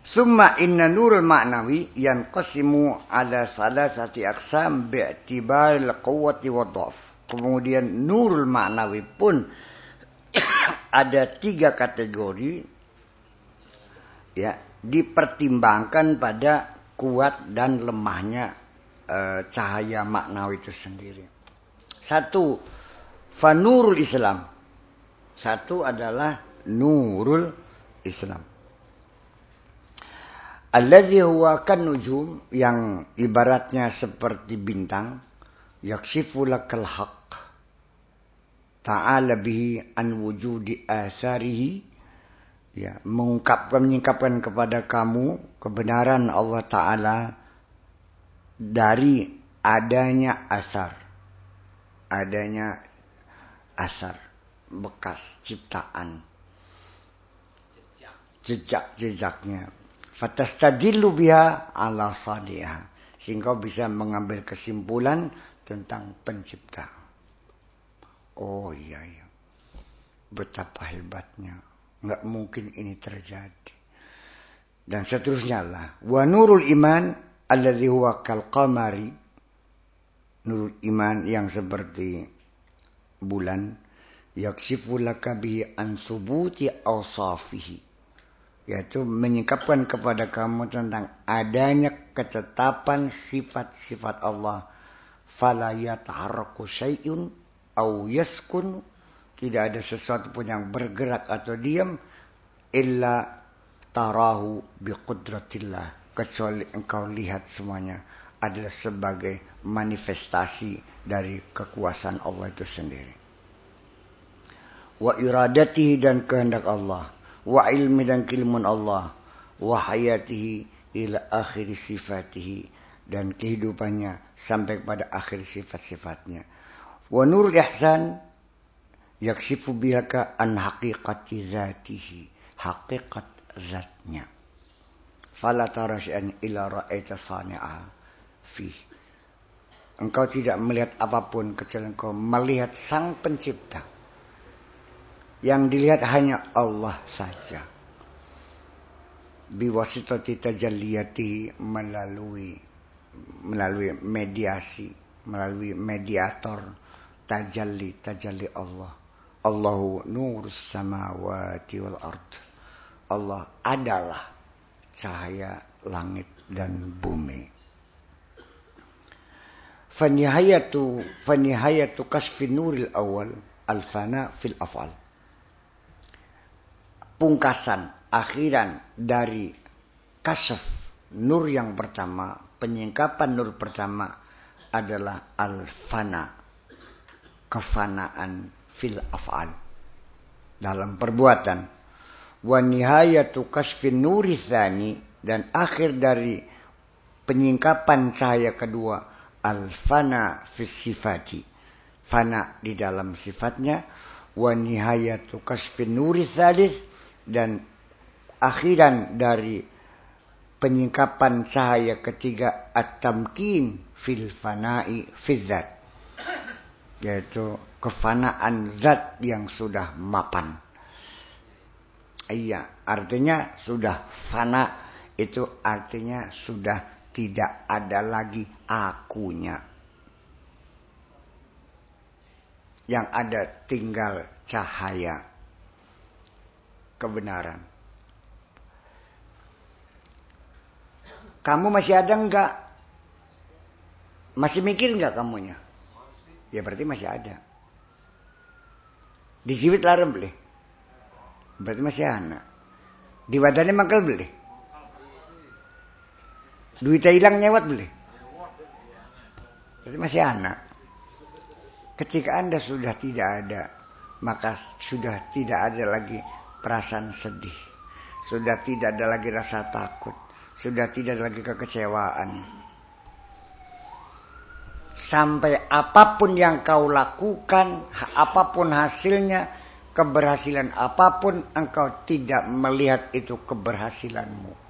Summa inna nurul ma'nawi yanqasimu ala salasati aqsam bi'tibaril quwwati wa dhaf. Kemudian nurul ma'nawi pun ada 3 kategori, ya, dipertimbangkan pada kuat dan lemahnya cahaya maknawi itu sendiri. 1, fanurul Islam. 1 adalah nurul Islam. Alladzi huwa kan nujum, yang ibaratnya seperti bintang, yakshifu lakal haqq ta'ala bihi an wujudi asarihi, ya, menyingkapkan kepada kamu kebenaran Allah Ta'ala dari adanya asar, bekas ciptaan, jejak-jejaknya. Fatastadillu biha ala sadiha, sehingga bisa mengambil kesimpulan tentang pencipta. Oh iya, betapa hebatnya, nggak mungkin ini terjadi, dan seterusnya lah. Wa nurul iman alladzi huwa kal qamari, nurul iman yang seperti bulan, yakshifu laka bihi an thubuti awsafihi, yaitu menyingkapkan kepada kamu tentang adanya ketetapan sifat-sifat Allah. Fala yataharraku syai'un aw yaskun, tidak ada sesuatu pun yang bergerak atau diam, illa tarahu biqudratillah, kecuali engkau lihat semuanya adalah sebagai manifestasi dari kekuasaan Allah itu sendiri. Wa iradatihi, dan kehendak Allah, wa ilmi, dan keilmuan Allah, wa hayatihi ila akhir sifatihi, dan kehidupannya sampai pada akhir sifat-sifatnya. Wa nurul ihsan yakshifu bihaka an haqiqati zatihi, hakikat zatnya. Fala tara syai'an illa ra'aita sani'a fi, engkau tidak melihat apapun kecuali engkau melihat sang pencipta. Yang dilihat hanya Allah saja. Biwasitati tajalliyati, melalui mediasi, melalui mediator, tajalli Allah. Allahu nurus samawati wal ard. Allah adalah cahaya langit dan bumi. Fanihayatu kasfi nuril awal al-fana fil af'al. Pungkasan, akhiran dari kasf nur yang pertama, penyingkapan nur pertama adalah al-fana, kefanaan fil af'al, dalam perbuatan. Wa nihayatu kasfin nuri tsani, dan akhir dari penyingkapan cahaya kedua, al-fana fis sifati, fana di dalam sifatnya. Wa nihayatu kasfin nuri tsalits, dan akhiran dari penyingkapan cahaya ketiga, at-tamkin fil fana'i fil zat, yaitu kefanaan zat yang sudah mapan. Iya, artinya sudah fana, itu artinya sudah tidak ada lagi akunya. Yang ada tinggal cahaya kebenaran. Kamu masih ada enggak? Masih mikir enggak kamunya? Ya berarti masih ada. Dijiwit larem boleh. Berarti masih anak. Di badannya mangkal boleh. Duitnya hilang nyewat boleh. Berarti masih anak. Ketika Anda sudah tidak ada, maka sudah tidak ada lagi perasaan sedih. Sudah tidak ada lagi rasa takut. Sudah tidak ada lagi kekecewaan. Sampai apapun yang kau lakukan, apapun hasilnya, keberhasilan apapun, engkau tidak melihat itu keberhasilanmu.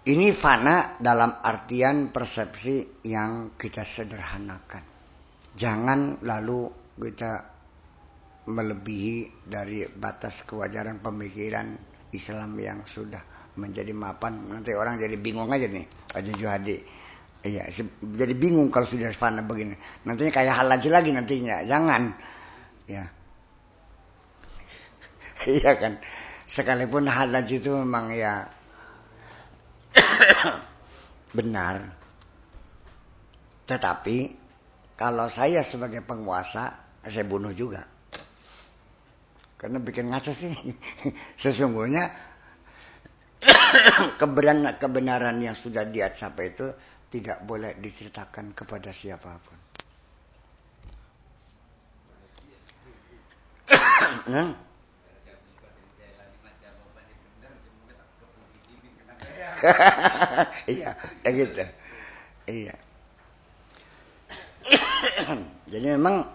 Ini fana dalam artian persepsi yang kita sederhanakan. Jangan lalu kita melebihi dari batas kewajaran pemikiran Islam yang sudah menjadi mapan. Nanti orang jadi bingung aja nih, Haji Juhadi. Iya, jadi bingung kalau sudah fana begini. Nantinya kayak halaj lagi nantinya. Jangan. Ya. Iya kan. Sekalipun halaj itu memang ya benar. Tetapi kalau saya sebagai penguasa, saya bunuh juga. Karena bikin ngaco sih. Sesungguhnya kebenaran yang sudah dicapai itu tidak boleh diceritakan kepada siapapun. Iya, ya gitu. Iya. Jadi memang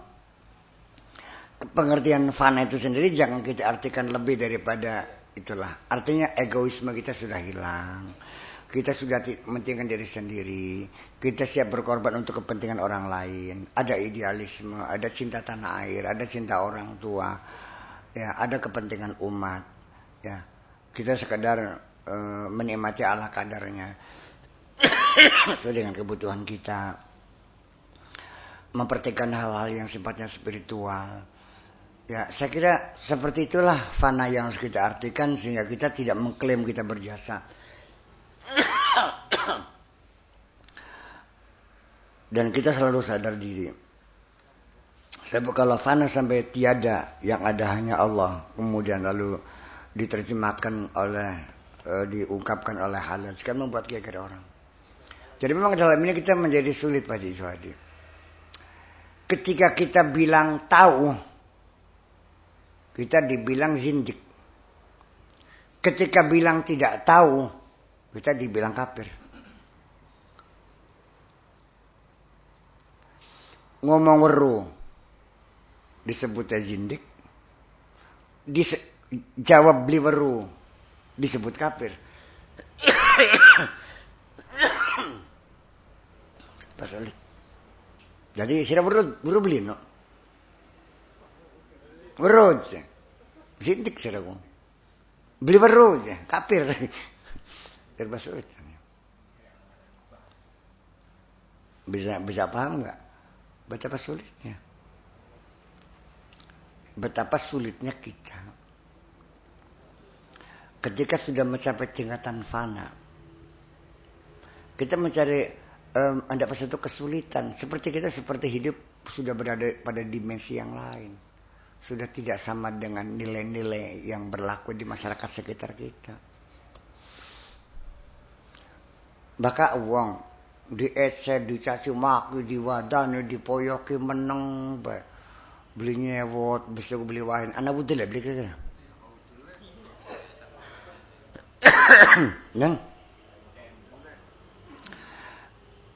pengertian fana itu sendiri jangan kita artikan lebih daripada itulah. Artinya egoisme kita sudah hilang. Kita sudah mementingkan diri sendiri. Kita siap berkorban untuk kepentingan orang lain. Ada idealisme, ada cinta tanah air, ada cinta orang tua. Ya, ada kepentingan umat. Ya. Kita sekedar menikmati ala kadarnya. Sesuai dengan kebutuhan kita. Memperhatikan hal-hal yang sifatnya spiritual. Ya, saya kira seperti itulah fana yang harus kita artikan sehingga kita tidak mengklaim kita berjasa. Dan kita selalu sadar diri. Sebab kalau fana sampai tiada, yang ada hanya Allah, kemudian lalu diterjemahkan oleh diungkapkan oleh halal, kan membuat geger orang. Jadi memang dalam ini kita menjadi sulit Pak Juhadi. Ketika kita bilang tahu, kita dibilang zindik. Ketika bilang tidak tahu, kita dibilang kafir. Ngomong weru disebutnya zindik. Jawab beli weru disebut kafir. Pasal. Jadi sira weru beli no. Weru aja. Zindik sira ko. Beli weru aja, kafir. Terbasulit. Bisa paham enggak? Betapa sulitnya. Betapa sulitnya kita. Ketika sudah mencapai tingkatan fana. Kita mencari ada satu kesulitan. Seperti kita seperti hidup sudah berada pada dimensi yang lain. Sudah tidak sama dengan nilai-nilai yang berlaku di masyarakat sekitar kita. Baka uang diece, dicaci maki, diwadani, dipoyoki meneng, beli nyewot, bisa beli wahin. Anak budel ya beli kira-kira. Neng.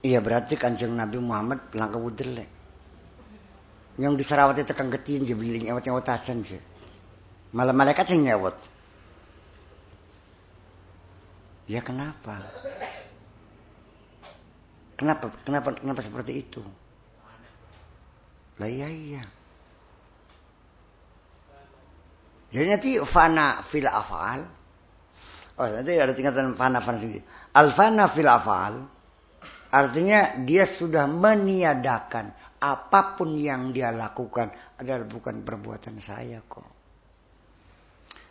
Iya berarti Kanjeng Nabi Muhammad langkah budel. Yang di Sarawat itu tekan getin je beli nyewot-nyewot acan je. Malah malaikat yang nyewot. Ya kenapa? Kenapa seperti itu? Lah iya. Jadi nanti fana fil afal. Oh, nanti ada tingkatan fana sendiri. Al fana fil afal artinya dia sudah meniadakan apapun yang dia lakukan adalah bukan perbuatan saya kok.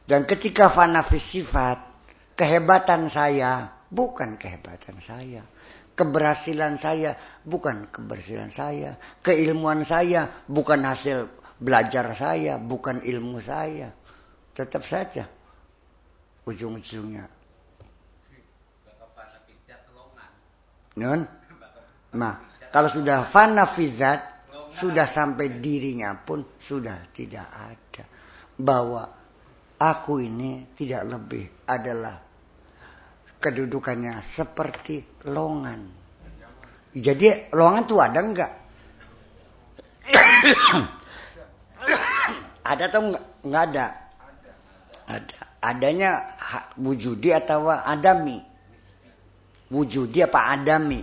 Dan ketika fana fil sifat, kehebatan saya bukan kehebatan saya. Keberhasilan saya bukan keberhasilan saya. Keilmuan saya bukan hasil belajar saya. Bukan ilmu saya. Tetap saja. Ujung-ujungnya. Nah, kalau sudah fana fizat, sudah sampai dirinya pun sudah tidak ada. Bahwa aku ini tidak lebih adalah kedudukannya seperti longan. Jadi longan tuh ada enggak? Ada atau enggak ada? Ada. Adanya wujudi atau adami? Wujudi apa adami?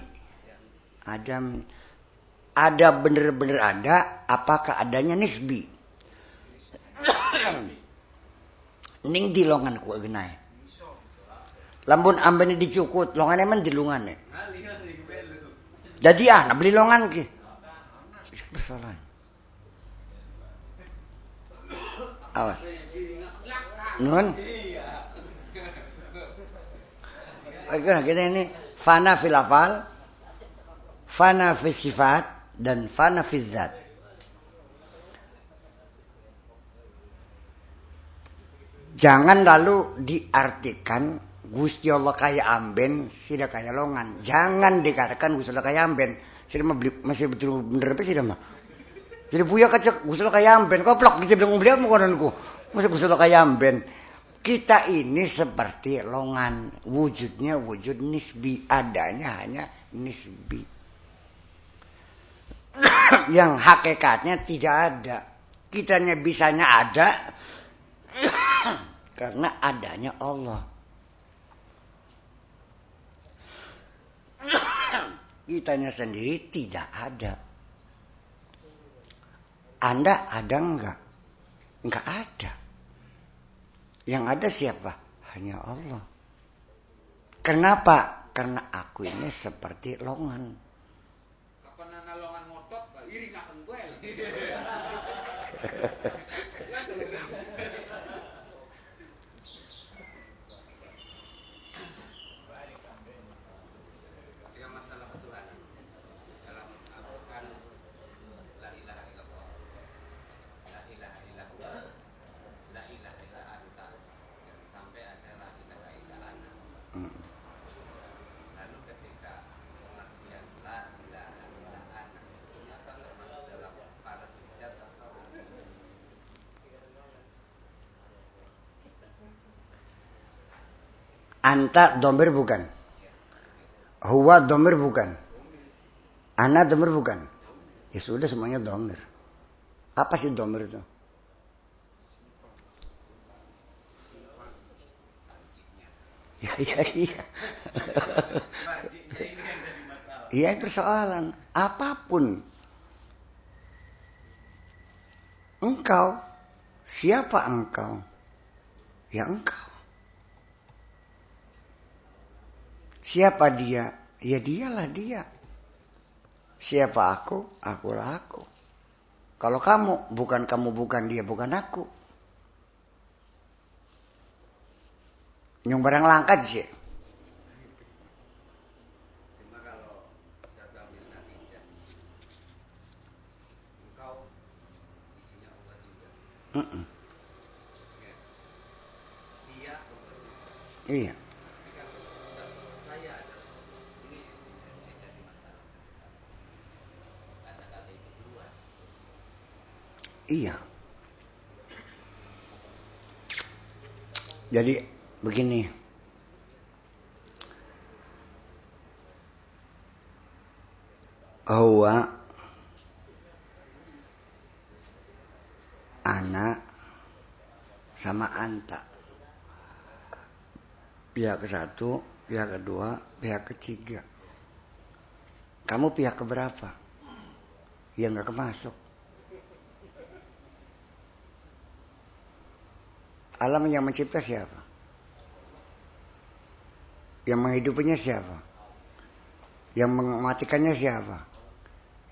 Adami. Ada bener-bener ada, apakah adanya nisbi? Ning di longan ku genai. Lamun ambene dicukut, longane men di lungane. Jadi beli longan ki. Persoalan. Awas. Nun. Kita ini fana fil afal, fana fil sifat, dan fana fil zat. Jangan lalu diartikan Gusti Allah kaya amben, sida kaya longan. Jangan dikatakan Gusti Allah kaya amben. Sida mah masih betul bener apa sida mah. Jadi buya kacak Gusti Allah kaya amben, koplok kita bilang beliau mukonanku. Masa Gusti Allah kaya amben. Kita ini seperti longan, wujudnya wujud nisbi, adanya hanya nisbi. Yang hakikatnya tidak ada. Kitanya bisanya ada karena adanya Allah. Kitanya sendiri tidak ada. Anda ada enggak? Enggak ada. Yang ada siapa? Hanya Allah. Kenapa? Karena aku ini seperti longan. Kapan nana longan ngotot, iri ngakan gue. Ya masalah ketuhanan. Dalam Al-Quran, la ilaha illallah, la ilaha illallah, la ilaha illa anta. Sampai ada la ilaha illa ana. Lalu ketika pengertian la ilaha illa ana ternyata termasuk dalam para sujud atau Anta domir bukan. Huwa domir bukan. Ana domir bukan. Ya sudah semuanya domir. Apa sih domir itu? Iya. Iya persoalan. Apapun. Engkau. Siapa engkau? Ya engkau. Siapa dia? Ya dialah dia. Siapa aku? Akulah aku. Kalau kamu bukan dia, bukan aku. Yang barang langka sih. cuma kalau saya ambil natijah, engkau isinya Allah juga. Dia Allah juga. Iya. Tapi kalau saya adalah ini jadi masalah. Kata-kata itu keluar. Iya. Jadi begini. Huwa ana sama anta. Pihak ke satu, pihak kedua, pihak ketiga. Kamu pihak keberapa? Ya nggak kemasuk. Alam yang mencipta siapa? Yang menghidupinya siapa? Yang mematikannya siapa?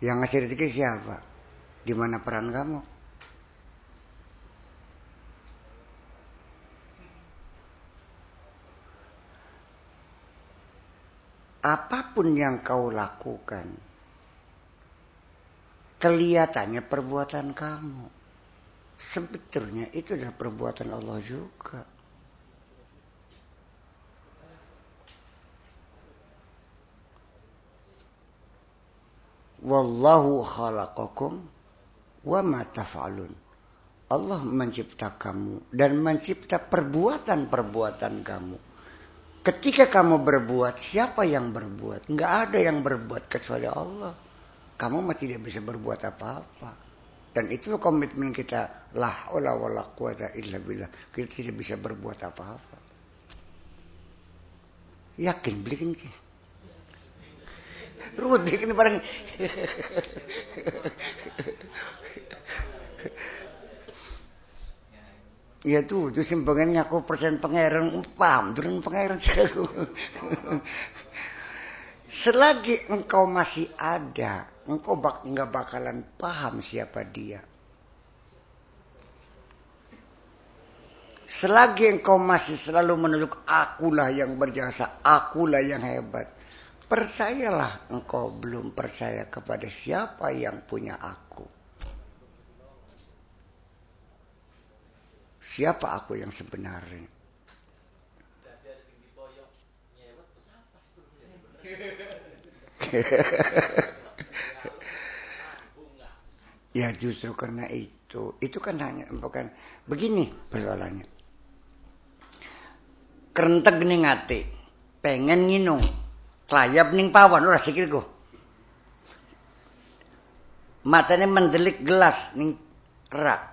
Yang ngasih rezeki siapa? Di mana peran kamu? Apapun yang kau lakukan, kelihatannya perbuatan kamu. Sebetulnya itu adalah perbuatan Allah juga. Wallahu khalaqakum wa ma taf'alun. Allah mencipta kamu dan mencipta perbuatan-perbuatan kamu. Ketika kamu berbuat, siapa yang berbuat? Enggak ada yang berbuat kecuali Allah. Kamu mah tidak bisa berbuat apa-apa. Dan itu komitmen kita, la haula wala quwata illa billah. Kita tidak bisa berbuat apa-apa. Yakin beliin ki. Ruwet bikin barang. Ya tuh sing pengen ngaku persen pangeran paham durung pangeran jago. Selagi engkau masih ada, engkau nggak bakalan paham siapa dia. Selagi engkau masih selalu menunjuk akulah yang berjasa, akulah yang hebat, percayalah engkau belum percaya kepada siapa yang punya aku. Siapa aku yang sebenarnya? Ya justru karena itu kan hanya bukan begini persoalannya. Kerenteg ning ati, pengen nginung, klayap ning pawon ora sikilku. Matanya mendelik gelas ning rak,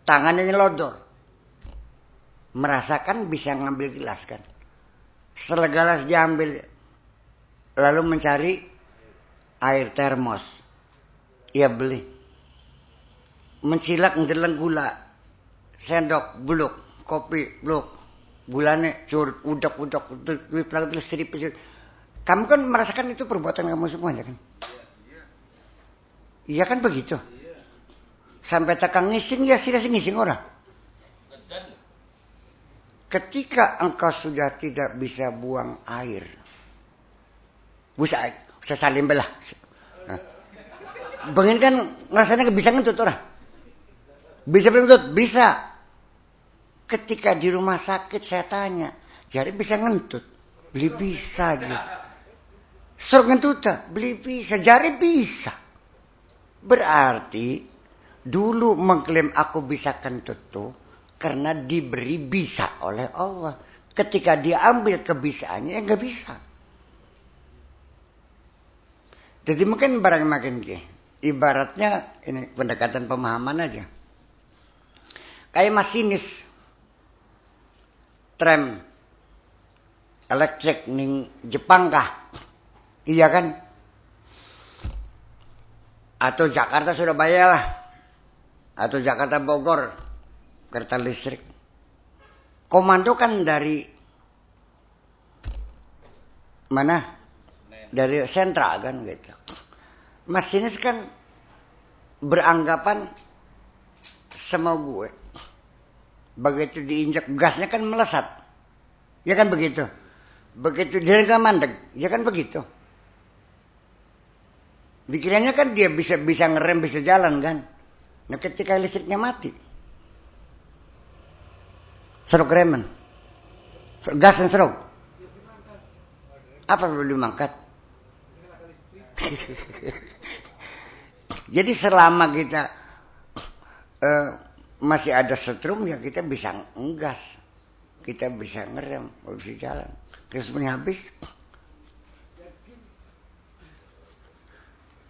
tangannya nyelodor. Merasakan bisa ngambil gelas kan. Setelah gelas diambil, lalu mencari air termos. Ia beli. Mencilak ndeleng gula. Sendok, buluk, kopi, buluk. Gulane curut, udak, strip. Kamu kan merasakan itu perbuatan kamu semuanya kan? Iya kan begitu? Sampai takang ngising ya sila ngising orang. Ketika engkau sudah tidak bisa buang air, bisa salim belah. Bengin kan rasanya bisa ngentut orang. Bisa ngentut, bisa. Ketika di rumah sakit saya tanya, jadi bisa ngentut, beli bisa aja. Suruh ngentut, beli bisa, jari bisa. Berarti dulu mengklaim aku bisa kentut tuh. Karena diberi bisa oleh Allah. Ketika dia ambil kebisaannya, nggak bisa. Jadi mungkin barang makin ibaratnya ini pendekatan pemahaman aja. Kayak masinis tram elektrik ning Jepang kah? Iya kan? Atau Jakarta Surabaya lah. Atau Jakarta Bogor. Kereta listrik. Komando kan dari mana? Dari sentra kan gitu. Masinis kan beranggapan sama gue. Begitu diinjak gasnya kan melesat. Ya kan begitu. Begitu dia nggak mandek. Ya kan begitu. Dikiranya kan dia bisa ngerem, bisa jalan kan. Nah ketika listriknya mati. Serok remen. Gas dan serok. Apa perlu dimangkat? Jadi selama kita masih ada setrum ya kita bisa ngegas. Kita bisa ngerem, bisa jalan. Terus habis.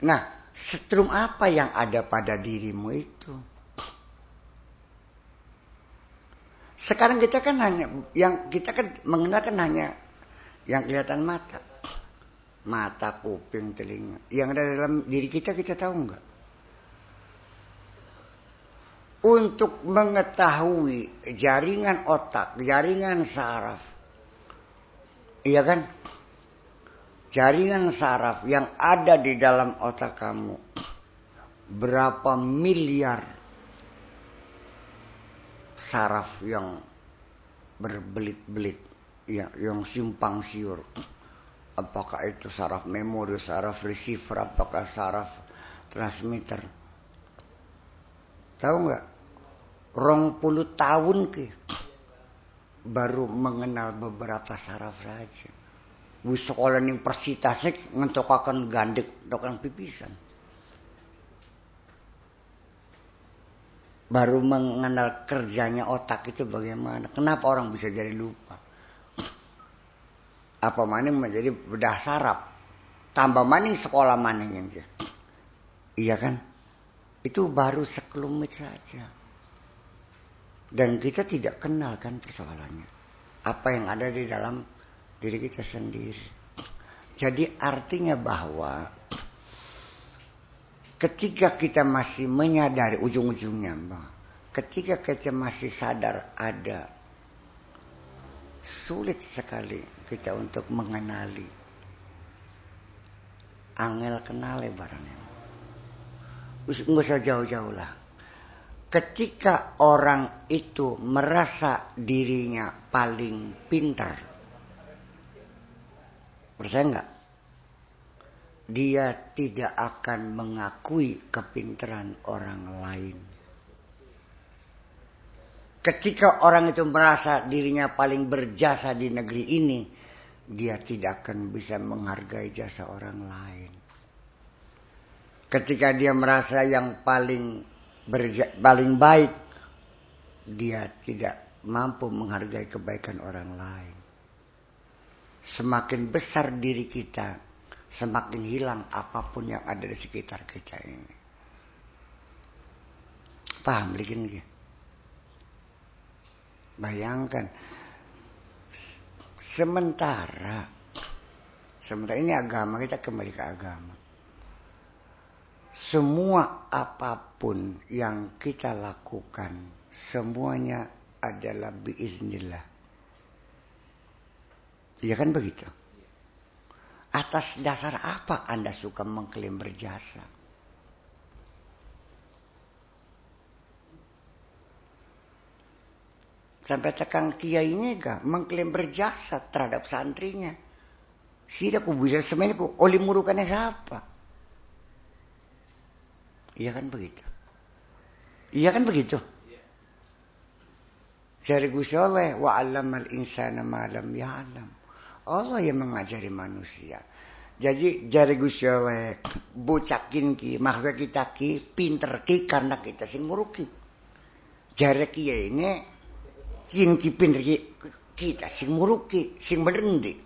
Nah, setrum apa yang ada pada dirimu itu? Sekarang kita kan hanya yang kita kan mengenal kan hanya yang kelihatan mata, kuping, telinga. Yang ada dalam diri kita tahu nggak? Untuk mengetahui jaringan otak, jaringan saraf, iya kan? Jaringan saraf yang ada di dalam otak kamu, berapa miliar saraf yang berbelit-belit, yang simpang siur. Apakah itu saraf memori, saraf receiver, apakah saraf transmitter? Tahu nggak? 20 tahun baru mengenal beberapa saraf saja. Wis sekolah ning persitase ngentokaken gandek, ngentokaken pipisan. Baru mengenal kerjanya otak itu bagaimana. Kenapa orang bisa jadi lupa? Apa maning menjadi bedah saraf. Tambah maning sekolah maning yang dia. Iya kan? Itu baru sekelumit saja. Dan kita tidak kenal kan persoalannya. Apa yang ada di dalam diri kita sendiri. Jadi artinya bahwa ketika kita masih menyadari ujung-ujungnya, ketika kita masih sadar ada, sulit sekali kita untuk mengenali. Angel kenal barangnya. Nggak usah jauh-jauh lah. Ketika orang itu merasa dirinya paling pintar, percaya nggak? Dia tidak akan mengakui kepintaran orang lain. Ketika orang itu merasa dirinya paling berjasa di negeri ini, dia tidak akan bisa menghargai jasa orang lain. Ketika dia merasa yang paling baik, dia tidak mampu menghargai kebaikan orang lain. Semakin besar diri kita, semakin hilang apapun yang ada di sekitar kita ini. Paham bikin gitu? Bayangkan, sementara ini agama, kita kembali ke agama. Semua apapun yang kita lakukan, semuanya adalah biiznillah. Iya kan begitu? Atas dasar apa Anda suka mengklaim berjasa? Sampai tekan kiai ini mengklaim berjasa terhadap santrinya. Sida ku bisa semuanya ku oli murukannya siapa? Iya kan begitu? Iya kan begitu? Jari Gusti Allah, wa 'allamal insana ma lam ya'lam. Allah yang mengajari manusia. Jadi jari Gusti Allah bocakin ki, maksudnya kita ki pinter ki karena kita sing muruki. Jari kiai ini yang pinter kita sing muruki, sing berendi.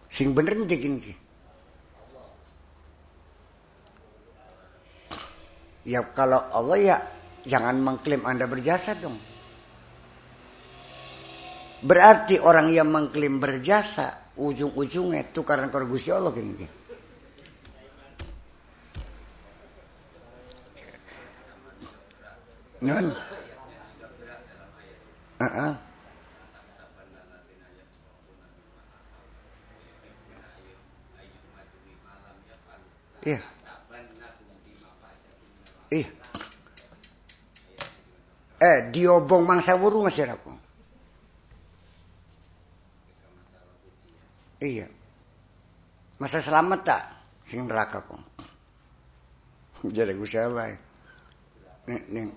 Sing benerendi gini. Ya kalau Allah ya jangan mengklaim Anda berjasa dong. Berarti orang yang mengklaim berjasa ujung-ujungnya tukaran karo Gusti Allah gini. Non. Iya. Iya. Diobong mangsa wuru masyarakat. Iya. Masa selamat tak sing neraka kok. Jadi Gusti Allah. Ning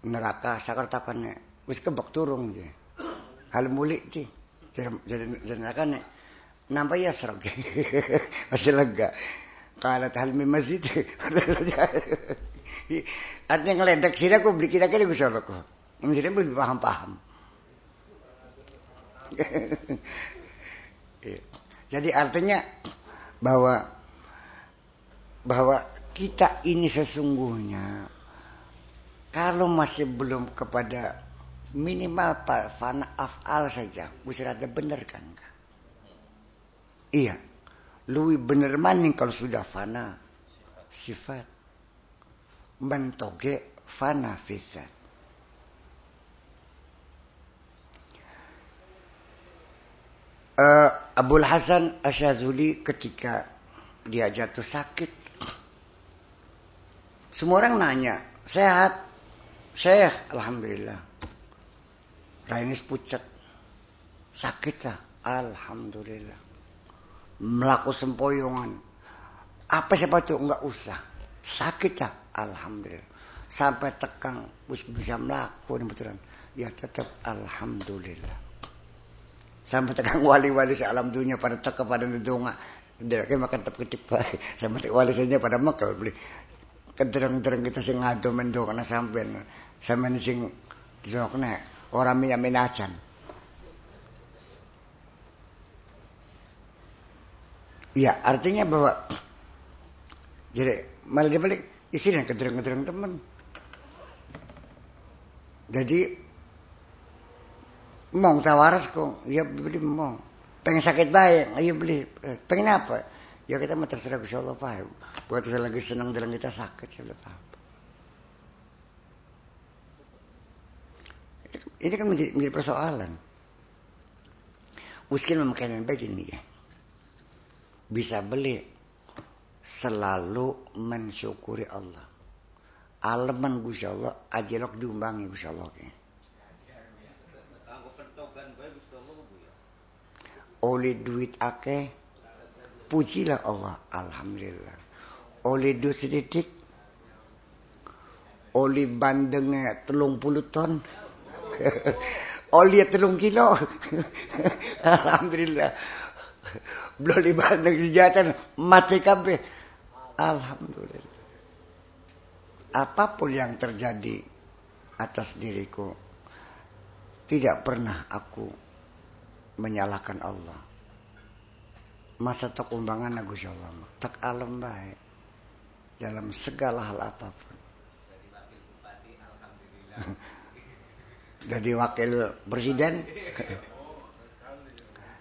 neraka sakartakane wis kebak turung je. Hal mulik ti. Jadi neraka ne nambah ya serag. Masih lega. Kalat hal min masjid. Artinya ngeledek sini aku beli kita kali Gusti Allah kok. Mesti lebih paham-paham. Jadi artinya bahwa kita ini sesungguhnya kalau masih belum kepada minimal fana af'al saja, Gusti rada bener kan? Iya. Lui bener maning kalau sudah fana sifat. Mentoge fana fisat. Abul Hasan Asyazuli ketika dia jatuh sakit, semua orang nanya, sehat? Syekh, alhamdulillah. Rainis pucat. Sakit lah, alhamdulillah. Melaku sempoyongan. Apa siapa tuh? Enggak usah. Sakit lah, alhamdulillah. Sampai tekang bisa melaku betulan. Ya tetap alhamdulillah. Sampai tekang wali-wali se-alam dunia pada teka pada ndonga. Dia kayak makan tep ketip bae. Sampai wali saja pada makal beli. Kedereng-dereng kita sing ngado mendo kana sampean. Sampean sing disokne ora minacan. Ya, artinya bahwa jadi balik isi dan kedereng-kedereng teman. Jadi mong tawaras kok, ya beli mong. Pengen sakit baik, ayo beli. Pengen apa? Ya kita mah terserah Gusti Allah Pak. Buat kita lagi senang dalam kita sakit ya udah apa. Ini kan menjadi persoalan. Miskin memakai yang baik ini ya. Bisa beli selalu mensyukuri Allah. Aleman Gusti Allah ajelok diumbangi Gusti Allah. Oleh duit akeh pujilah Allah, alhamdulillah. Oleh duit sedikit, oleh bandengnya 30 ton, oleh 3 kilo, alhamdulillah. Belum di bandeng sejatan mati kabeh, alhamdulillah. Apapun yang terjadi atas diriku, tidak pernah aku menyalahkan Allah. Masa tak umbangan Gusti Allah, tak alam baik dalam segala hal apapun. Jadi wakil bupati, alhamdulillah. Jadi wakil presiden.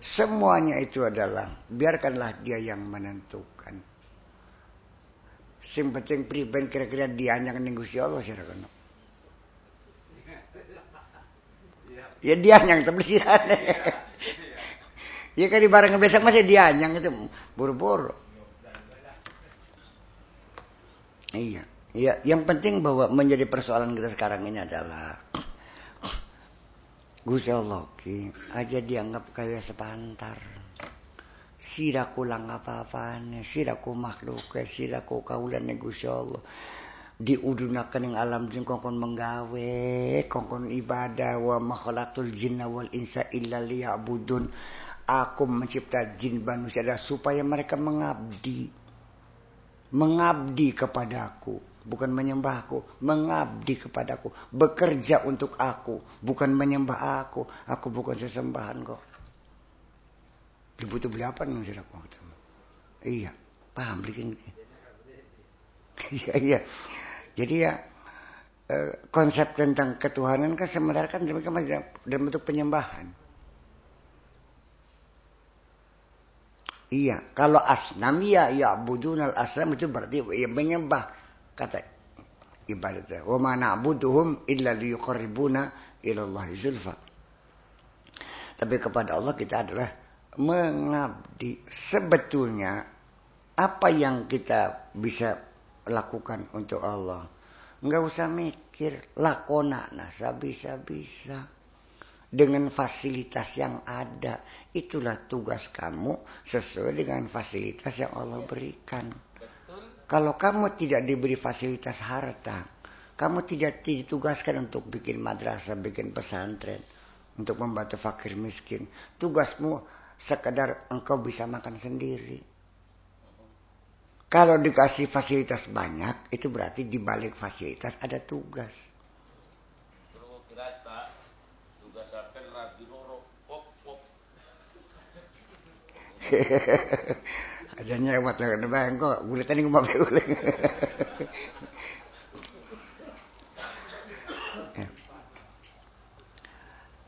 Semuanya itu adalah biarkanlah dia yang menentukan. Sing penting priben kira-kira dia yang ning Gusti Allah sirakono. Ya dia yang terbesiran. Ya kan di barang besok masih dia yang itu buru-buru. Iya. Ya, yang penting bahwa menjadi persoalan kita sekarang ini adalah Gusti Allah ki aja dianggap kayak sepantar. Siraku lang apa-apane, siraku makhluk, siraku kaulane Gusti Allah. Diudunakan yang alam jin kongkon menggawe, kongkon ibadah wa ma khalaqtul jinna wal insa illa liya'budun. Aku mencipta jin manusia supaya mereka mengabdi kepadaku, bukan menyembahku, mengabdi kepadaku, bekerja untuk aku, bukan menyembah aku. Aku bukan sesembahan kok. Dibutuh beli apa nih siraku? Iya, paham bikin. Iya. Jadi ya konsep tentang ketuhanan kan sebenarnya kan dalam bentuk penyembahan. Iya, kalau asnam ya budunal asnam itu berarti ya menyembah kata ibadatnya. Wa ma na'buduhum illa liyuqarribuna ila Allah zulfa. Tapi kepada Allah kita adalah mengabdi. Sebetulnya apa yang kita bisa lakukan untuk Allah? Enggak usah mikir, lakonana sabisa-bisa. Dengan fasilitas yang ada. Itulah tugas kamu sesuai dengan fasilitas yang Allah berikan. Betul. Kalau kamu tidak diberi fasilitas harta, kamu tidak ditugaskan untuk bikin madrasah, bikin pesantren, untuk membantu fakir miskin. Tugasmu sekedar engkau bisa makan sendiri. Kalau dikasih fasilitas banyak, itu berarti di balik fasilitas ada tugas. Aja nyewat lah kan bang kok boleh tadi ngomong boleh.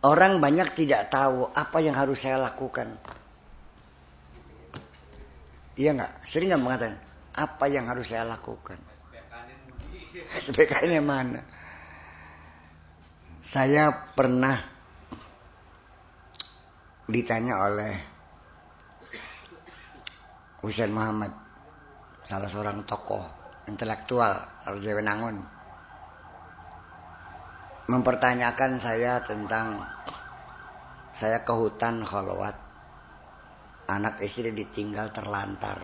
Orang banyak tidak tahu apa yang harus saya lakukan. Iya nggak? Sering nggak mengatakan apa yang harus saya lakukan? SPK-nya mana? Saya pernah ditanya oleh Husain Muhammad, salah seorang tokoh intelektual Arjawenangun, mempertanyakan saya tentang saya ke hutan kholwat, anak istri ditinggal terlantar.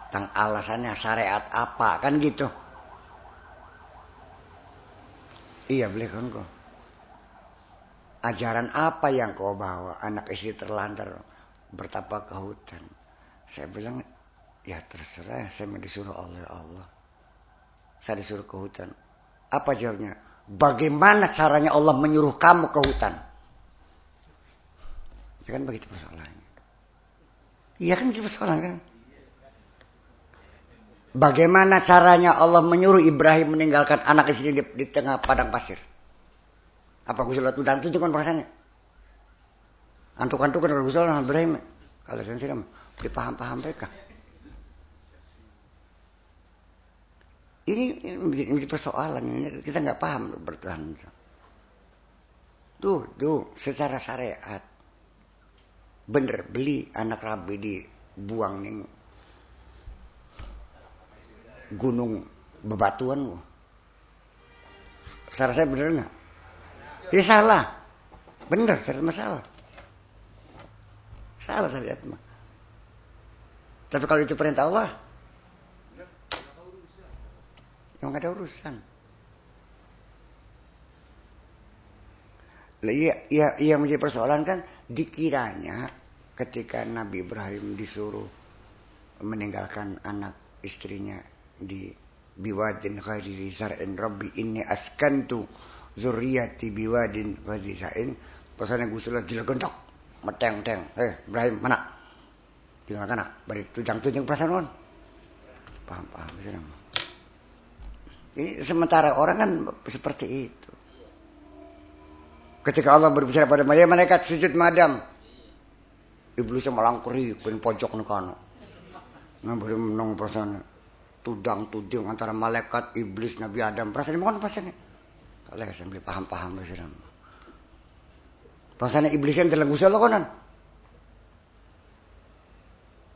Tentang alasannya syariat apa kan gitu. Iya boleh kan kok. Ajaran apa yang kau bawa? Anak istri terlantar bertapa ke hutan. Saya bilang ya terserah, saya mau disuruh oleh Allah. Saya disuruh ke hutan. Apa jawabnya? Bagaimana caranya Allah menyuruh kamu ke hutan? Ya kan begitu persoalannya. Iya kan begitu persoalan kan. Bagaimana caranya Allah menyuruh Ibrahim meninggalkan anak istri di tengah padang pasir? Apa Gusti Allah itu tunjukkan bahasanya? Antuk-antuk kan Gusti Allah Ibrahim. Kalau saya sih dipaham-paham mereka. Ini menjadi persoalan ini kita nggak paham bertahan. Tuh secara syariat bener beli anak rabi dibuang nih gunung bebatuan. Secara saya bener nggak? Ya salah, bener saya masalah. Salah syariat mah. Tapi kalau itu perintah Allah, yang ada urusan. Yang menjadi persoalan kan dikiranya ketika Nabi Ibrahim disuruh meninggalkan anak istrinya di biwadin ghairi zar'in rabbi inni askantu zurriyati biwadin ghairi zar'in. Pasane Gusti Allah dilegendok meteng-teng. Ibrahim mana? Tinggalkan anak bari tujang-tujang perasaan on. Paham bisa. Ini sementara orang kan seperti itu. Ketika Allah berbicara pada malaikat sujud madam. Iblisnya malangkeri ben pojok nekana. Nah bari menong perasaan tudang-tuding antara malaikat, iblis, Nabi Adam. Perasaan mohon perasaan. Kalau saya beli paham-paham perasaan. Perasaan iblisnya dalam Gusti Allah konon.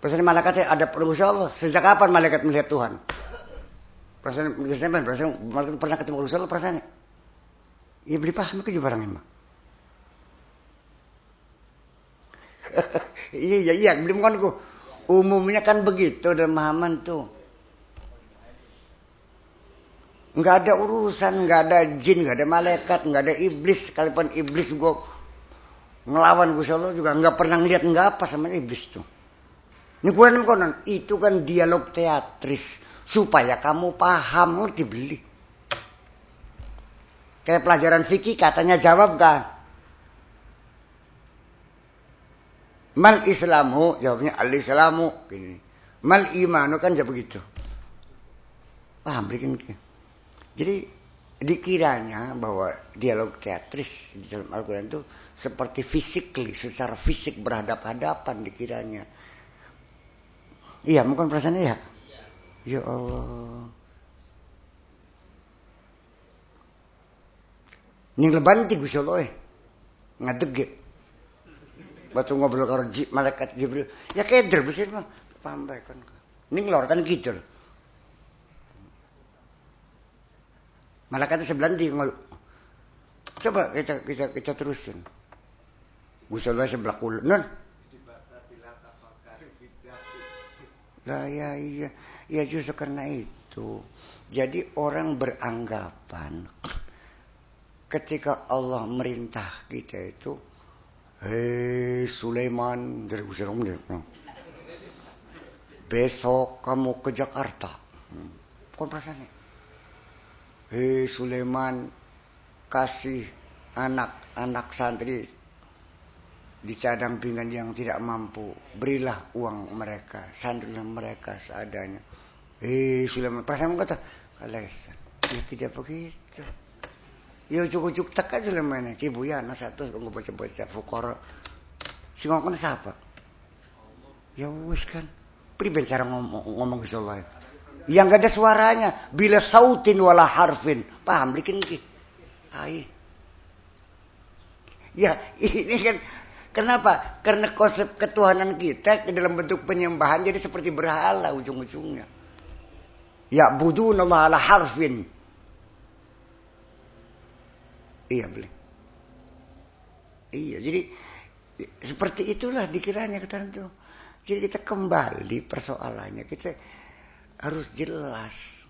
Perasaan malaikatnya ada pada Gusti Allah. Sejak kapan malaikat melihat Tuhan? Perasaan malaikat pernah ketemu Gusti Allah perasaannya. Ya beli paham ke barang emang. Iya, belum kan ku. Umumnya kan begitu dalam pemahaman tuh. Enggak ada urusan, enggak ada jin, enggak ada malaikat, enggak ada iblis. Sekalipun iblis gua ngelawan Gusti Allah juga enggak pernah ngeliat enggak apa sama iblis tuh. Ini konon itu kan dialog teatris supaya kamu paham, ngerti beli. Kayak pelajaran fikih katanya jawab kan. Mal Islamu, jawabnya al-Islamu gini. Mal imanu kan jawab begitu. Paham bikin. Jadi dikiranya bahwa dialog teatris di dalam Al-Qur'an itu seperti physically, secara fisik berhadap-hadapan dikiranya. Iya, mungkin perasaannya ya. Ya Allah. Ning leban ti Gusti Allah ngadeg ge. Batu ngobrol karo malaikat Jibril. Ya keder besi mah pampaikan. Ning lor kan gitu. Malaikatnya sebelah ndi coba kita terusin. Gusti Allah sebelah kulon. Non. Lah iya. Ya justru karena itu. Jadi orang beranggapan ketika Allah merintah kita itu, hei Sulaiman dari Gusti Allah, besok kamu ke Jakarta. Kon perasaannya. Hei Sulaiman kasih anak-anak santri di cadampingan yang tidak mampu, berilah uang mereka, sandrilah mereka seadanya. Sulaiman perasaan kata kalesan. Ya tidak begitu. Ya ujuk-ujuk tak aja Sulaiman. Ibu ya anak satu nggak baca-baca fukara. Si ngomong siapa? Ya wis kan. Pribadi cara ngomong Gusti Allah. Yang gak ada suaranya, bila sautin wala harfin. Paham bikin ki. Ya, ini kan kenapa? Karena konsep ketuhanan kita dalam bentuk penyembahan jadi seperti berhala ujung-ujungnya. Ya budunallah ala harfin. Iya boleh. Iya, jadi seperti itulah dikiranya kita itu. Jadi kita kembali persoalannya, kita harus jelas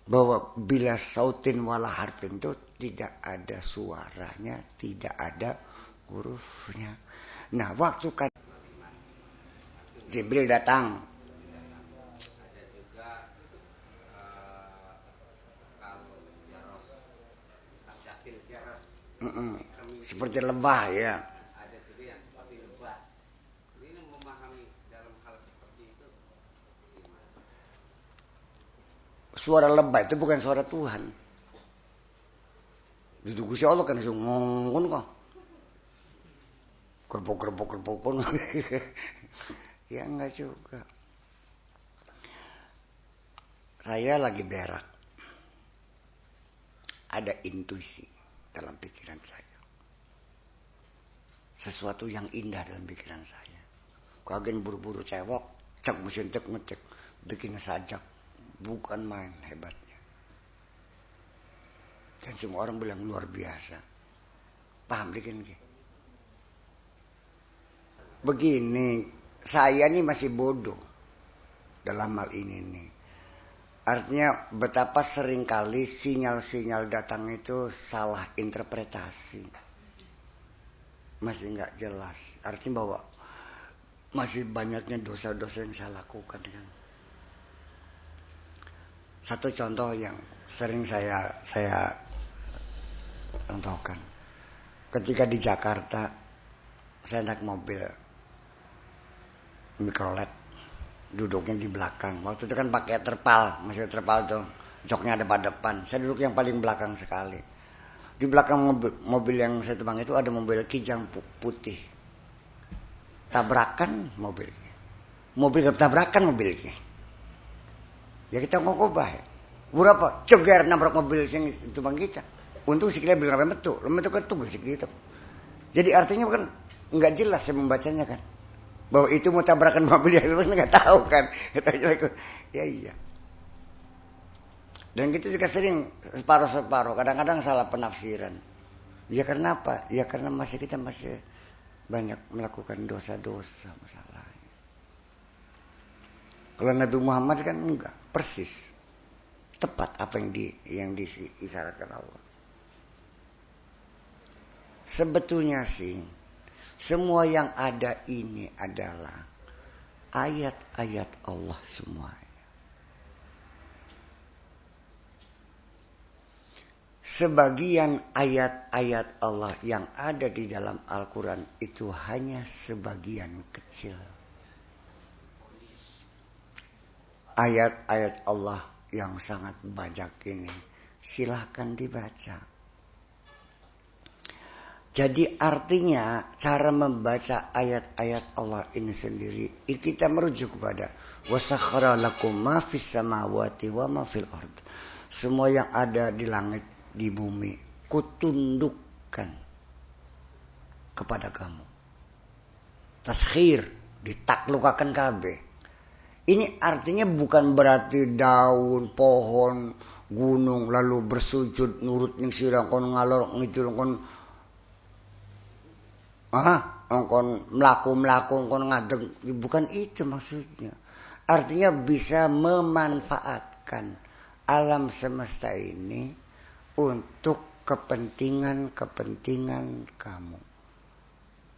bahwa bila sautin wala harfin itu tidak ada suaranya, tidak ada hurufnya. Nah, waktu kan Jibril datang. Ada juga kalau jaros, asyakil jaros. Seperti lebah ya. Ada juga yang seperti lebah. Ini memahami dalam hal seperti itu gimana? Suara lebah itu bukan suara Tuhan. Duduk Gusti Allah kan ngomong kok. Gerbuk pun. Ya enggak juga. Saya lagi berak. Ada intuisi dalam pikiran saya. Sesuatu yang indah dalam pikiran saya. Kagen buru-buru cewek, cek mesin cek ngecek, bikin sajak. Bukan main hebatnya. Dan semua orang bilang luar biasa. Paham bikin gitu? Begini, saya nih masih bodoh dalam hal ini nih. Artinya betapa seringkali sinyal-sinyal datang itu salah interpretasi. Masih nggak jelas. Artinya bahwa masih banyaknya dosa-dosa yang saya lakukan. Kan? Satu contoh yang sering saya contohkan. Ketika di Jakarta, saya naik mobil mikrolet, duduknya di belakang. Waktu itu kan pakai terpal, masih terpal tuh, joknya ada pada depan. Saya duduk yang paling belakang sekali. Di belakang mobil yang saya tumpang itu ada mobil Kijang putih. Tabrakan mobil. Mobil tabrakan mobil ini. Ya kita ngokobah ya. Berapa? Ceger nabrak mobil yang tumpang kita. Untung sikilnya bilang apa betul. Lemet itu kan tunggu sikil. Jadi artinya kan nggak jelas saya membacanya kan. Bahwa itu mau tabrakan mobil yang sebenarnya nggak tahu kan. Ya iya. Dan kita juga sering separuh-separuh. Kadang-kadang salah penafsiran. Ya karena apa? Ya karena kita masih banyak melakukan dosa-dosa masalahnya. Kalau Nabi Muhammad kan enggak. Persis. Tepat apa yang diisyaratkan Allah. Sebetulnya sih. Semua yang ada ini adalah ayat-ayat Allah semuanya. Sebagian ayat-ayat Allah yang ada di dalam Al-Quran itu hanya sebagian kecil. Ayat-ayat Allah yang sangat banyak ini silahkan dibaca. Jadi artinya cara membaca ayat-ayat Allah ini sendiri kita merujuk kepada wasakhara lakum ma fis samawati wa ma fil ard. Semua yang ada di langit di bumi kutundukkan kepada kamu. Taskhir ditaklukakan kabeh. Ini artinya bukan berarti daun, pohon, gunung lalu bersujud nurut ning sirah kon ngalor ngidul kon kon melaku kon ngadeg, bukan itu maksudnya. Artinya bisa memanfaatkan alam semesta ini untuk kepentingan kamu.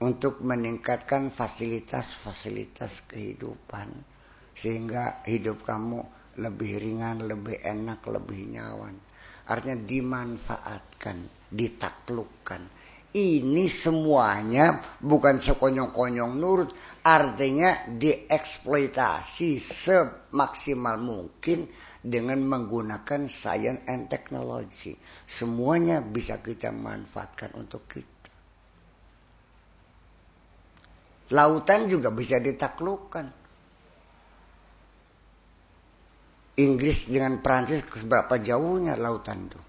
Untuk meningkatkan fasilitas-fasilitas kehidupan sehingga hidup kamu lebih ringan, lebih enak, lebih nyaman. Artinya dimanfaatkan, ditaklukkan. Ini semuanya bukan sekonyong-konyong nurut. Artinya dieksploitasi semaksimal mungkin dengan menggunakan science and technology. Semuanya bisa kita manfaatkan untuk kita. Lautan juga bisa ditaklukkan. Inggris dengan Prancis seberapa jauhnya lautan itu.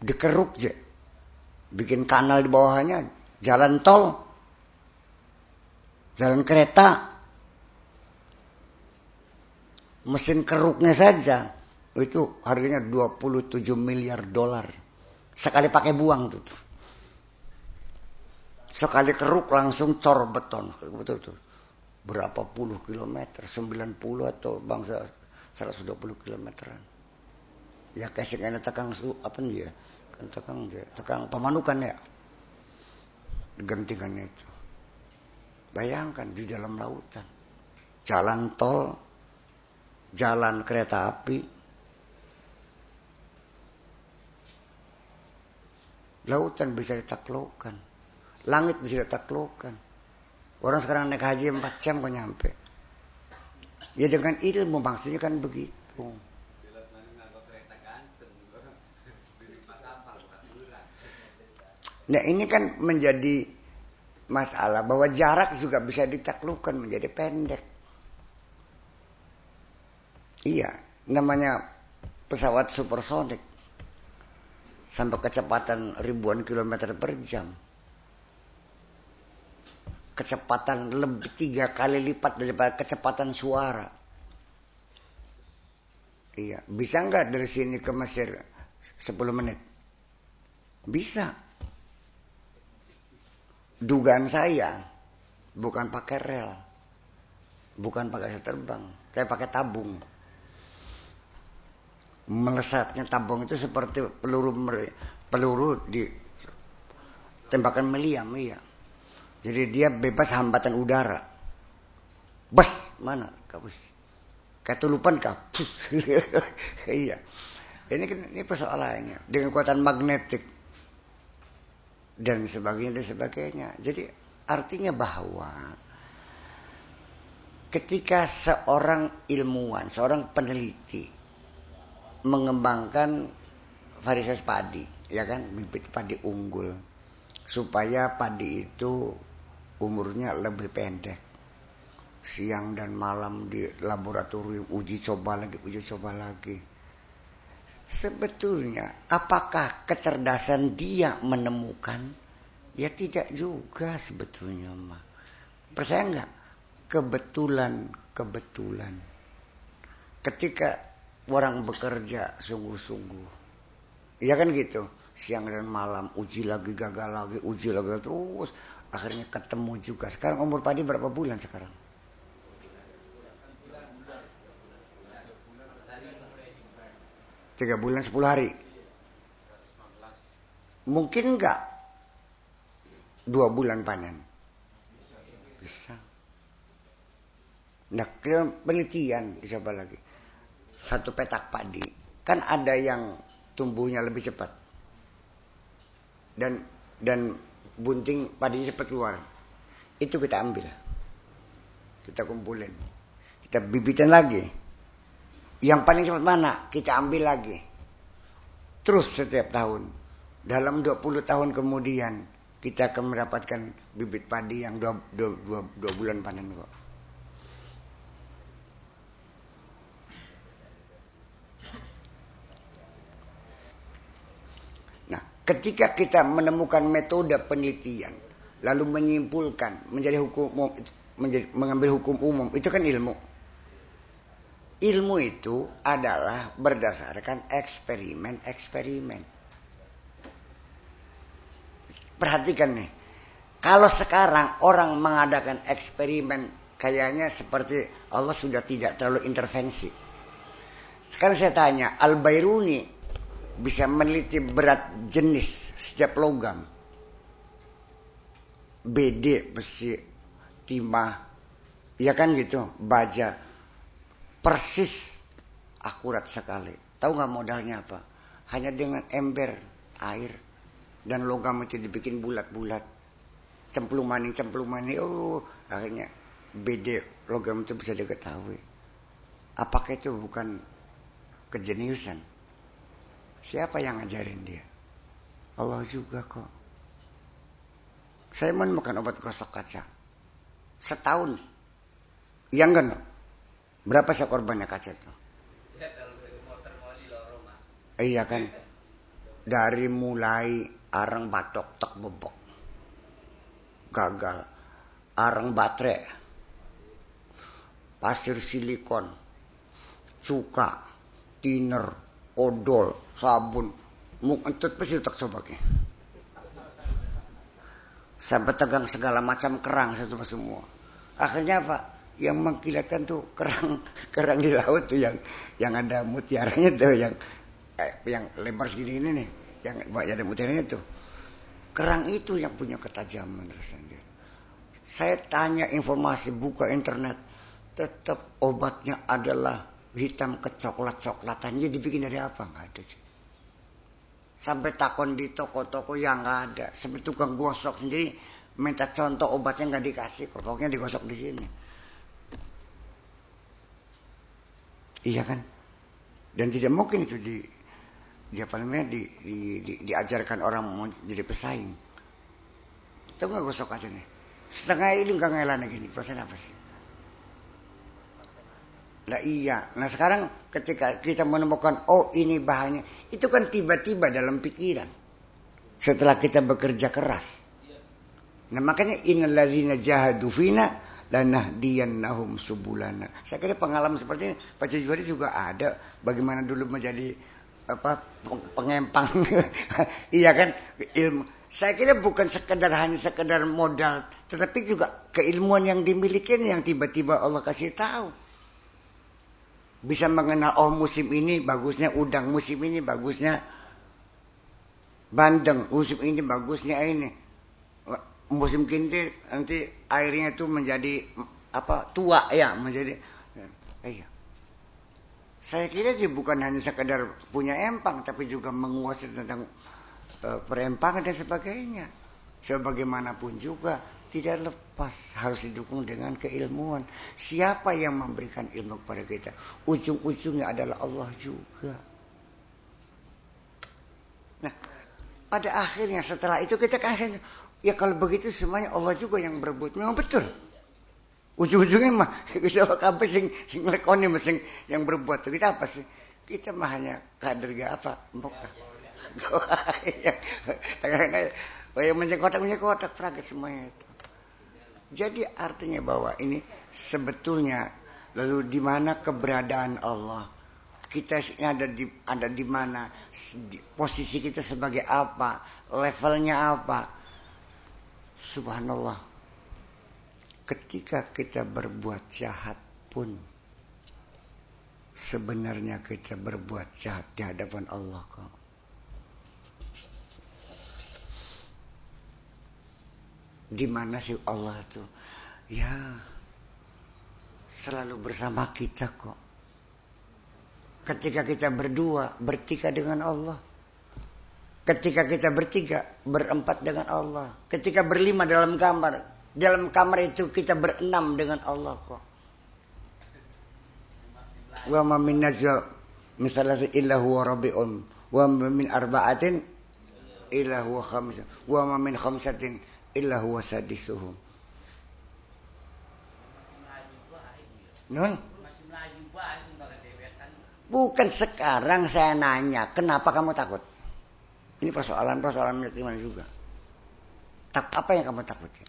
Dikeruk aja. Bikin kanal di bawahnya, jalan tol, jalan kereta, mesin keruknya saja itu harganya 27 miliar dolar sekali pakai buang tuh. Sekali keruk langsung cor beton, betul tuh. Berapa puluh kilometer, 90 atau bangsa 120 kilometeran. Ya kayak tekang apa nih ya? Tekang pemanukan ya. Gantikan itu. Bayangkan di dalam lautan. Jalan tol, jalan kereta api. Lautan bisa ditaklukkan. Langit bisa ditaklukkan. Orang sekarang naik haji 4 jam kok nyampe. Ya dengan ilmu maksudnya kan begitu. Nah ini kan menjadi masalah bahwa jarak juga bisa ditaklukkan menjadi pendek. Iya, namanya pesawat supersonik sampai kecepatan ribuan kilometer per jam. Kecepatan lebih 3 kali lipat daripada kecepatan suara. Iya, bisa nggak dari sini ke Mesir 10 menit? Bisa. Dugaan saya bukan pakai rel, bukan pakai terbang, saya pakai tabung. Melesatnya tabung itu seperti peluru di tembakan meriam, iya. Jadi dia bebas hambatan udara. Bas, mana kabus? Ketulupan kabus. Iya. Ini persoalannya dengan kekuatan magnetik dan sebagainya. Jadi artinya bahwa ketika seorang ilmuwan, seorang peneliti mengembangkan varietas padi, ya kan, bibit padi unggul, supaya padi itu umurnya lebih pendek. Siang dan malam di laboratorium uji coba lagi. Sebetulnya apakah kecerdasan dia menemukan? Ya tidak juga sebetulnya mah. Percaya enggak? Kebetulan. Ketika orang bekerja sungguh-sungguh, iya kan gitu, siang dan malam uji lagi gagal lagi, uji lagi terus, akhirnya ketemu juga. Sekarang umur padi berapa bulan sekarang? 3 bulan 10 hari. Mungkin enggak 2 bulan panen? Bisa. Nah, penelitian dicoba lagi. 1 petak padi kan ada yang tumbuhnya lebih cepat dan bunting padinya cepat keluar. Itu kita ambil, kita kumpulin, kita bibitin lagi. Yang paling cepat mana? Kita ambil lagi. Terus setiap tahun. Dalam 20 tahun kemudian kita akan mendapatkan bibit padi yang 2 bulan panen kok. Nah, ketika kita menemukan metode penelitian, lalu menyimpulkan, mengambil hukum umum, itu kan ilmu. Ilmu itu adalah berdasarkan eksperimen. Perhatikan nih, kalau sekarang orang mengadakan eksperimen, kayaknya seperti Allah sudah tidak terlalu intervensi. Sekarang saya tanya, Al-Bairuni bisa meneliti berat jenis setiap logam, BD, besi, timah, ya kan gitu, baja. Persis akurat sekali. Tahu nggak modalnya apa? Hanya dengan ember air dan logam itu dibikin bulat-bulat, cemplung mani. Akhirnya BD logam itu bisa diketahui. Apakah itu bukan kejeniusan? Siapa yang ngajarin dia? Allah juga kok. Saya menemukan obat gosok kaca setahun. Yang kan? Berapa sih korbannya kaca itu? Iya kan? Dari mulai arang batok tak bobok, gagal, arang baterai, pasir silikon, cuka, thinner, odol, sabun, entut pasti tak coba ke. Sampai tegang segala macam kerang saya coba semua. Akhirnya apa? Yang mengkilatkan tuh kerang di laut tuh yang ada mutiaranya tuh, yang lebar segini ini nih, yang ada mutiaranya tuh. Kerang itu yang punya ketajaman tersendiri. Saya tanya informasi, buka internet, tetap obatnya adalah hitam kecoklat-coklatan. Jadi dibikin dari apa? Nggak ada sih. Sampai takon di toko-toko yang nggak ada. Sampai tukang gosok sendiri minta contoh obatnya nggak dikasih. Pokoknya digosok di sini. Iya kan? Dan tidak mungkin itu diajarkan orang mau jadi pesaing. Tahu nggak gosok kaca nih? Setengah ini enggak ngelana gini. Pasal apa sih? Lah iya. Nah sekarang ketika kita menemukan oh ini bahannya, itu kan tiba-tiba dalam pikiran. Setelah kita bekerja keras. Nah makanya innallazina jahadu fina lanahdiyannahum subulana. Saya kira pengalaman seperti ini Pak Juhari juga ada. Bagaimana dulu menjadi pengempang. Iya kan ilmu. Saya kira bukan hanya sekedar modal, tetapi juga keilmuan yang dimiliki yang tiba-tiba Allah kasih tahu. Bisa mengenal oh musim ini bagusnya udang, musim ini bagusnya bandeng, musim ini bagusnya ini. Musim kinti nanti airnya itu menjadi tua ya, menjadi iya. Saya kira dia bukan hanya sekedar punya empang tapi juga menguasai tentang perempangan dan sebagainya. Sebagaimanapun juga tidak lepas harus didukung dengan keilmuan. Siapa yang memberikan ilmu kepada kita? Ujung-ujungnya adalah Allah juga. Nah, pada akhirnya setelah itu kita akhirnya ya kalau begitu semuanya Allah juga yang berbuat. Memang betul. Ujung-ujungnya mah bisa kabeh sing nglekoni sing yang berbuat. Kita apa sih? Kita mah hanya kader apa? Muka. Yang menyekotak fraget semuanya itu. Jadi artinya bahwa ini sebetulnya lalu di mana keberadaan Allah, kita ada di mana, posisi kita sebagai apa, levelnya apa. Subhanallah. Ketika kita berbuat jahat pun sebenarnya kita berbuat jahat di hadapan Allah kok. Di mana sih Allah tuh? Ya, selalu bersama kita kok. Ketika kita berdua, bertiga dengan Allah. Ketika kita bertiga, berempat dengan Allah. Ketika berlima dalam kamar itu kita berenam dengan Allah kok. Wa ma min najwa misalnya illa huwa rabi'un wa ma min arba'atin illa huwa khamsa wa ma min khamsatin illa huwa sadisuhum. Nun? Bukan sekarang saya nanya, kenapa kamu takut? Ini persoalan gimana juga. Apa yang kamu takutin?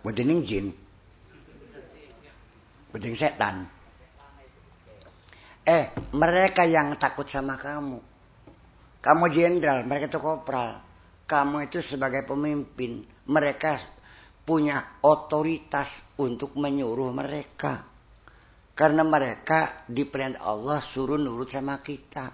Bedening jin. Bedening setan. Mereka yang takut sama kamu. Kamu jenderal, mereka itu kopral. Kamu itu sebagai pemimpin. Mereka punya otoritas untuk menyuruh mereka. Karena mereka diperintah Allah suruh nurut sama kita.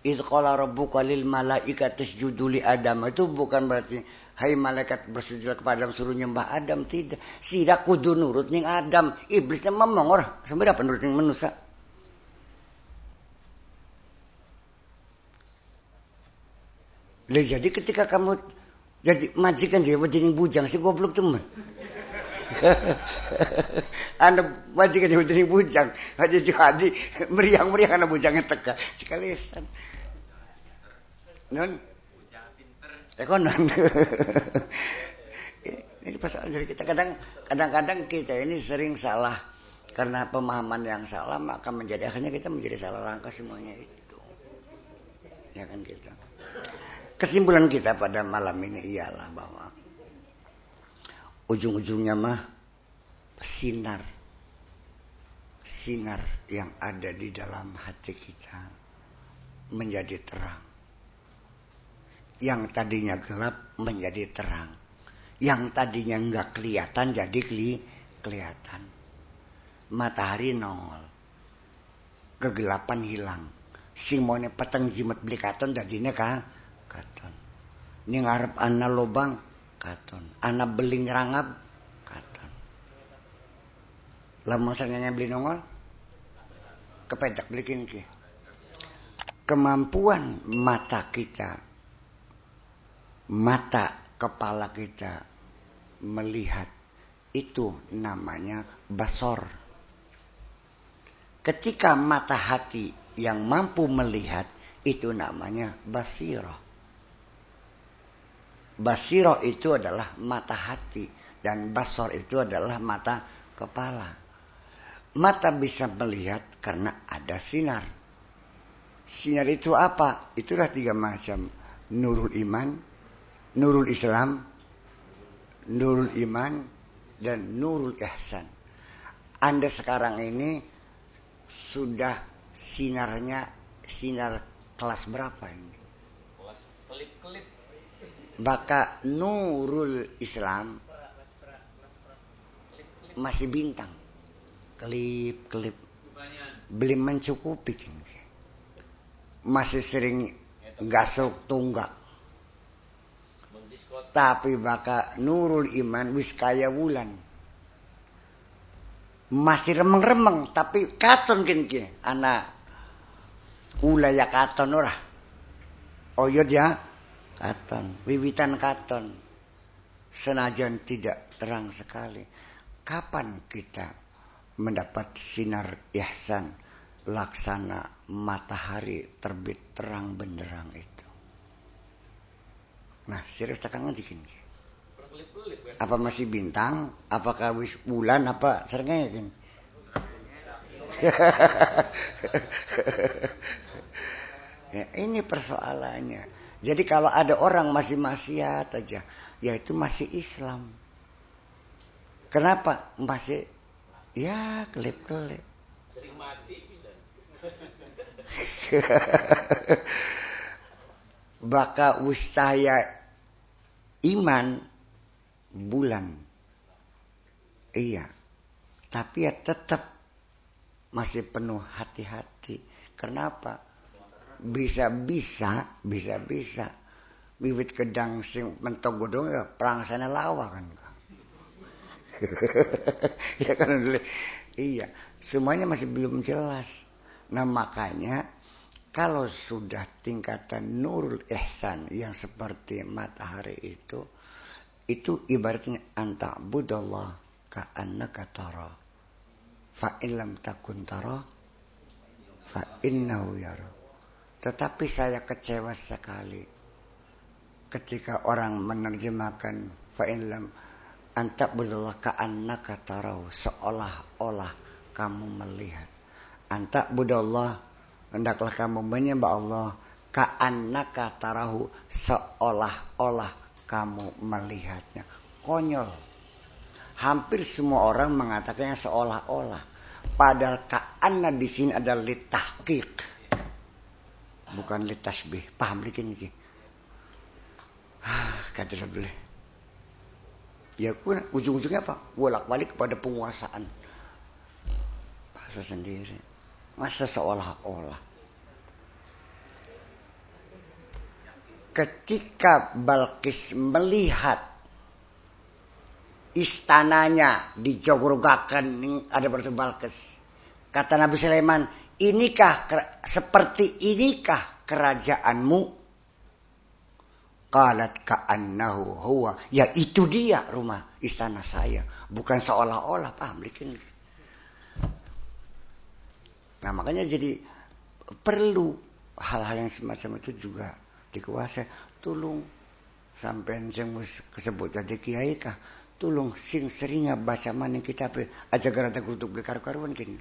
Idz qala rabbuka lil malaikati isjudu li Adam. Itu bukan berarti hai malaikat bersujud kepada Adam suruh nyembah Adam, tidak. Sida kudu nurut ning Adam. Iblisnya memongor sampai dapat nurut ning manusia. Lah jadi ketika kamu jadi majikan jadi wedening bujang si goblok teman. Anda majikan jadi wedening bujang, aja jadi meriang-meriang anak bujangnya teka. Cikalesan. Non bujang pinter. Ekonon. Ini persoalan dari kita kadang-kadang kita ini sering salah karena pemahaman yang salah maka akhirnya kita menjadi salah langkah semuanya itu. Ya kan kita. Kesimpulan kita pada malam ini ialah bahwa ujung-ujungnya mah sinar yang ada di dalam hati kita menjadi terang. Yang tadinya gelap menjadi terang. Yang tadinya enggak kelihatan jadi kelihatan. Matahari nongol. Kegelapan hilang. Simone peteng jimat beli katon jadinya katon. Ini ngarep ana lobang katon. Ana beling rangap katon. Lamun sangenya beli nongol kepedak belikin ki. Kemampuan mata kita, mata kepala kita melihat itu namanya basor. Ketika mata hati yang mampu melihat Itu namanya basirah. Basirah itu adalah mata hati. Dan basar itu adalah mata kepala. Mata bisa melihat karena ada sinar. Sinar itu apa? Itulah 3 macam. Nurul iman, nurul Islam, nurul iman, dan nurul ihsan. Anda sekarang ini sudah sinarnya sinar kelas berapa ini? Kelas kelip-kelip. Maka nurul Islam masih bintang. Kelip-kelip. Belum mencukupi. Masih sering gasuk tunggak. Tapi baka nurul iman wis kaya wulan. Masih remeng-remeng tapi katon ki anak ulaya katon ora. Oyod ya katon, wiwitan katon. Senajan tidak terang sekali. Kapan kita mendapat sinar ihsan laksana matahari terbit terang benderang itu? Nah, serius tekan ngejikin. Apa masih bintang? Apakah wis bulan? Apa serengnya kan? Ya, ini persoalannya. Jadi kalau ada orang masih maksiat aja, ya itu masih Islam. Kenapa? Masih ya kelip-kelip. Sering mati bisa. Baka usaya iman bulan. Iya. Tapi ya tetap masih penuh hati-hati. Kenapa? Bisa-bisa bibit kedang sing mentok godong ya perangsana lawa kan. Ya kan dulu. Iya, semuanya masih belum jelas. Nah, makanya kalau sudah tingkatan nurul ihsan yang seperti matahari itu ibaratnya anta budallah ka'annaka tara. Fa in lam takun tara fa innahu yara. Tetapi saya kecewa sekali ketika orang menerjemahkan fa in lam anta budallah ka'annaka tara, seolah-olah kamu melihat. Anta budallah, hendaklah kamu menyembah Allah ka'annaka tarahu, seolah-olah kamu melihatnya. Konyol. Hampir semua orang mengatakannya seolah-olah. Padahal ka'anna di sini adalah litahqiq, bukan litasbih. Paham bikin ini? Kader boleh. Ya pun ujung-ujungnya apa? Bolak-balik kepada penguasaan. Bahasa sendiri. Masa seolah-olah. Ketika Balqis melihat istananya dijogrogakan, ada berarti Balqis. Kata Nabi Sulaiman, seperti inikah kerajaanmu? Qalat ka'annahu huwa. Ya itu dia rumah istana saya. Bukan seolah-olah. Paham? Nah makanya jadi perlu hal-hal yang semacam itu juga dikuasai. Tolong sampai yang kesebut jadi kiai kah? Tolong sing seringa baca maning kitab aja garada kutuk bekar-karuan kini.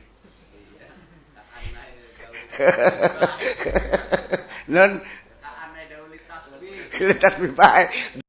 Non litas baik.